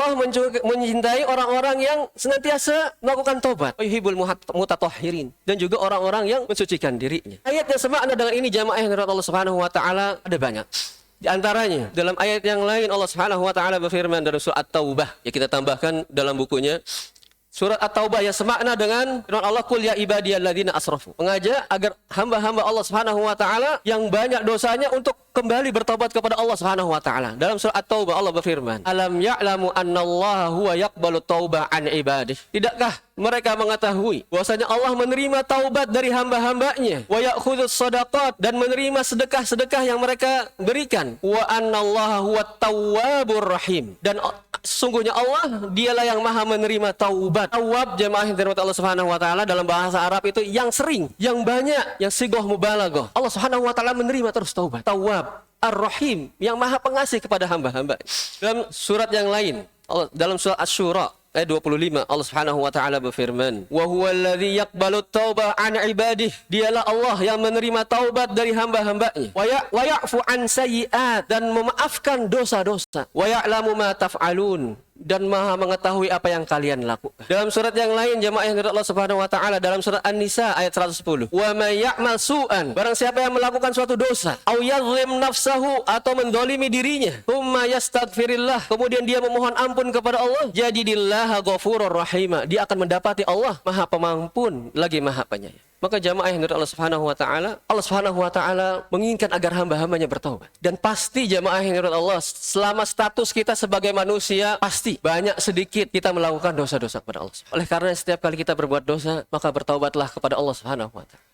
Allah mencintai orang-orang yang senantiasa melakukan tobat. Yuhibbul mutatahhirin, dan juga orang-orang yang mensucikan dirinya. Ayat yang semakna dengan ini jamaah yang dirahmati Allah Subhanahu wa taala ada banyak. Di antaranya dalam ayat yang lain Allah Subhanahu wa taala berfirman dalam surah At-Taubah, ya kita tambahkan dalam bukunya surat At-Taubah yang semakna dengan firman Allah, qul ya ibadiyalladzina asrafu. Mengajak agar hamba-hamba Allah Subhanahu wa taala yang banyak dosanya untuk kembali bertobat kepada Allah Subhanahu wa taala. Dalam surat At-Taubah Allah berfirman, alam ya'lamu annallaha huwa yaqbalu taubah an ibadihi. Tidakkah mereka mengetahui bahwasanya Allah menerima taubat dari hamba-hambanya, wa ya'khudzus shadaqat, dan menerima sedekah-sedekah yang mereka berikan, wa annallaha huwat tawwabur rahim, dan sesungguhnya Allah dialah yang maha menerima taubat. Tawab jemaah yang dirahmati Allah Subhanahu wa taala dalam bahasa Arab itu yang sering, yang banyak, yang sigoh mubalaghah. Allah Subhanahu wa taala menerima terus taubat. Tawab Ar-Rahim, yang maha pengasih kepada hamba-hamba. Dalam surat yang lain, dalam surat Asy-Syura ayat 25, Allah Subhanahu wa taala berfirman, wa huwallazi yaqbalu taubah an ibadihi. Dialah Allah yang menerima taubat dari hamba-hambanya. Wa ya'fu an sayyi'at, dan memaafkan dosa-dosa. Wa ya'lamu ma taf'alun, dan maha mengetahui apa yang kalian lakukan. Dalam surat yang lain jemaah yang dirahmati Allah Subhanahu wa taala, dalam surat An-Nisa ayat 110, wa may ya'mal su'an, barang siapa yang melakukan suatu dosa, au yadhlim nafsahu, atau mendolimi dirinya, tsumma yastaghfirillah, kemudian dia memohon ampun kepada Allah, jadidillaha ghafurur rahima, dia akan mendapati Allah maha pemampun lagi maha penyayang. Maka jamaah yang dari Allah Subhanahu wa taala, Allah Subhanahu wa taala menginginkan agar hamba-hambanya bertaubat. Dan pasti jamaah yang dari Allah, selama status kita sebagai manusia, pasti banyak sedikit kita melakukan dosa-dosa kepada Allah. Oleh karena setiap kali kita berbuat dosa, maka bertaubatlah kepada Allah Subhanahu wa taala.